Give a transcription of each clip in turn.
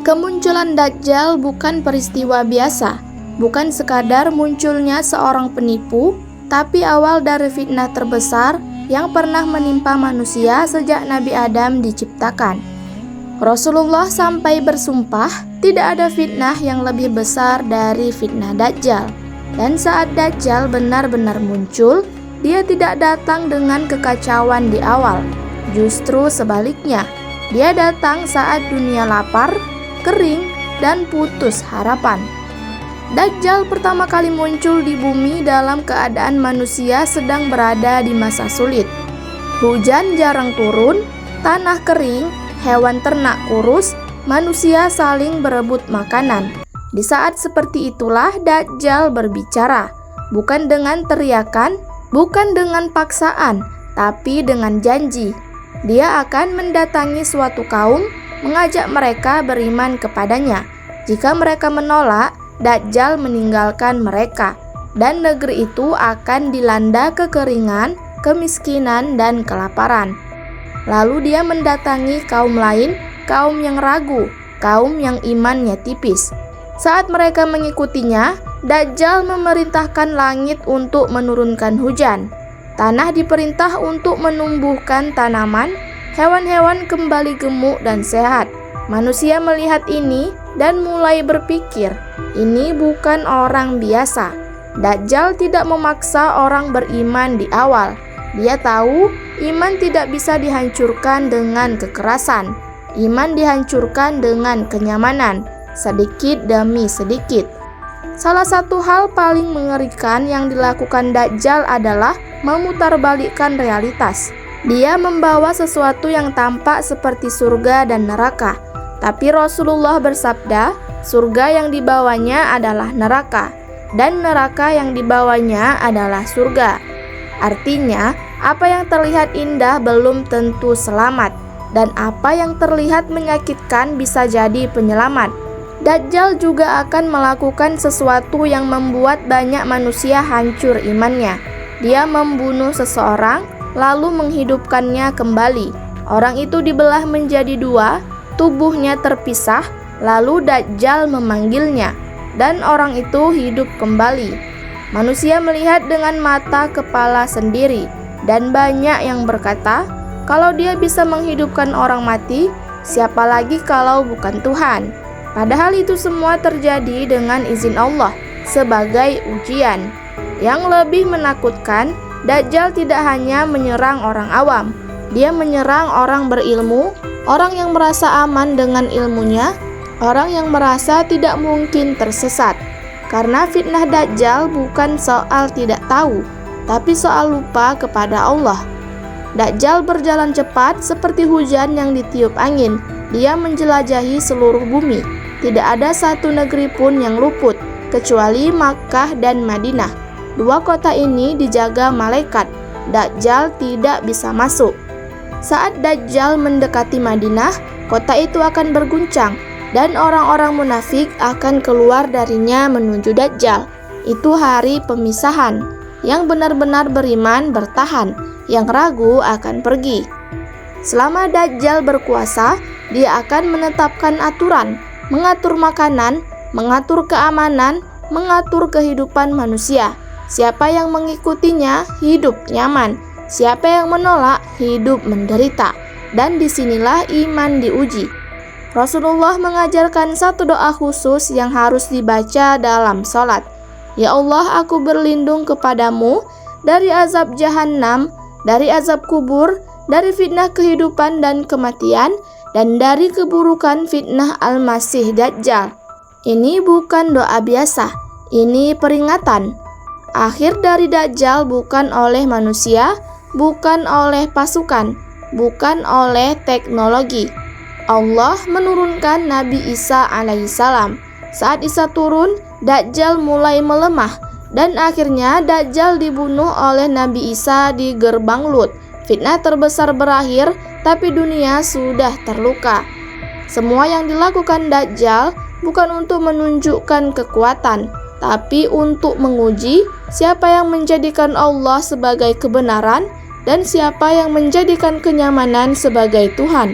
Kemunculan Dajjal bukan peristiwa biasa, bukan sekadar munculnya seorang penipu, tapi awal dari fitnah terbesar yang pernah menimpa manusia sejak Nabi Adam diciptakan. Rasulullah sampai bersumpah, tidak ada fitnah yang lebih besar dari fitnah Dajjal. Dan saat Dajjal benar-benar muncul, dia tidak datang dengan kekacauan di awal. Justru sebaliknya, dia datang saat dunia lapar, kering, dan putus harapan. Dajjal pertama kali muncul di bumi dalam keadaan manusia sedang berada di masa sulit. Hujan jarang turun, tanah kering, hewan ternak kurus, manusia saling berebut makanan. Di saat seperti itulah Dajjal berbicara, bukan dengan teriakan, bukan dengan paksaan, tapi dengan janji. Dia akan mendatangi suatu kaum, mengajak mereka beriman kepadanya. Jika mereka menolak, Dajjal meninggalkan mereka, dan negeri itu akan dilanda kekeringan, kemiskinan, dan kelaparan. Lalu dia mendatangi kaum lain, kaum yang ragu, kaum yang imannya tipis. Saat mereka mengikutinya, Dajjal memerintahkan langit untuk menurunkan hujan. Tanah diperintah untuk menumbuhkan tanaman, hewan-hewan kembali gemuk dan sehat. Manusia melihat ini dan mulai berpikir, ini bukan orang biasa. Dajjal tidak memaksa orang beriman di awal. Dia tahu iman tidak bisa dihancurkan dengan kekerasan. Iman dihancurkan dengan kenyamanan, sedikit demi sedikit. Salah satu hal paling mengerikan yang dilakukan Dajjal adalah memutarbalikkan realitas. Dia membawa sesuatu yang tampak seperti surga dan neraka, tapi Rasulullah bersabda, surga yang dibawanya adalah neraka, dan neraka yang dibawanya adalah surga. Artinya, apa yang terlihat indah belum tentu selamat, dan apa yang terlihat menyakitkan bisa jadi penyelamat. Dajjal juga akan melakukan sesuatu yang membuat banyak manusia hancur imannya. Dia membunuh seseorang, lalu menghidupkannya kembali. Orang itu dibelah menjadi dua, tubuhnya terpisah, lalu Dajjal memanggilnya, dan orang itu hidup kembali. Manusia melihat dengan mata kepala sendiri, dan banyak yang berkata, kalau dia bisa menghidupkan orang mati, siapa lagi kalau bukan Tuhan? Padahal itu semua terjadi dengan izin Allah sebagai ujian. Yang lebih menakutkan, Dajjal tidak hanya menyerang orang awam, dia menyerang orang berilmu, orang yang merasa aman dengan ilmunya, orang yang merasa tidak mungkin tersesat. Karena fitnah Dajjal bukan soal tidak tahu, tapi soal lupa kepada Allah. Dajjal berjalan cepat seperti hujan yang ditiup angin. Dia menjelajahi seluruh bumi. Tidak ada satu negeri pun yang luput, kecuali Makkah dan Madinah. Dua kota ini dijaga malaikat. Dajjal tidak bisa masuk. Saat Dajjal mendekati Madinah, kota itu akan berguncang, dan orang-orang munafik akan keluar darinya menuju Dajjal. Itu hari pemisahan. Yang benar-benar beriman bertahan, yang ragu akan pergi. Selama Dajjal berkuasa, dia akan menetapkan aturan, mengatur makanan, mengatur keamanan, mengatur kehidupan manusia. Siapa yang mengikutinya hidup nyaman, siapa yang menolak hidup menderita. Dan disinilah iman diuji. Rasulullah mengajarkan satu doa khusus yang harus dibaca dalam sholat. Ya Allah, aku berlindung kepadamu dari azab jahanam, dari azab kubur, dari fitnah kehidupan dan kematian, dan dari keburukan fitnah Al-Masih Dajjal. Ini bukan doa biasa, ini peringatan. Akhir dari Dajjal bukan oleh manusia, bukan oleh pasukan, bukan oleh teknologi. Allah menurunkan Nabi Isa alaihissalam. Saat Isa turun, Dajjal mulai melemah, dan akhirnya Dajjal dibunuh oleh Nabi Isa di gerbang Lut. Fitnah terbesar berakhir, tapi dunia sudah terluka. Semua yang dilakukan Dajjal bukan untuk menunjukkan kekuatan, tapi untuk menguji siapa yang menjadikan Allah sebagai kebenaran dan siapa yang menjadikan kenyamanan sebagai Tuhan.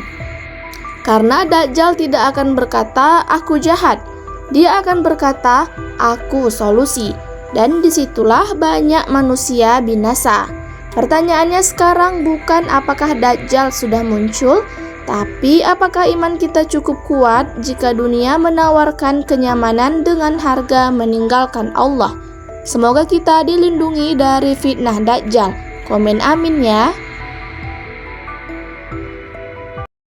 Karena Dajjal tidak akan berkata, "Aku jahat." Dia akan berkata, "Aku solusi." Dan disitulah banyak manusia binasa. Pertanyaannya sekarang bukan apakah Dajjal sudah muncul, tapi apakah iman kita cukup kuat jika dunia menawarkan kenyamanan dengan harga meninggalkan Allah. Semoga kita dilindungi dari fitnah Dajjal. Komen amin ya.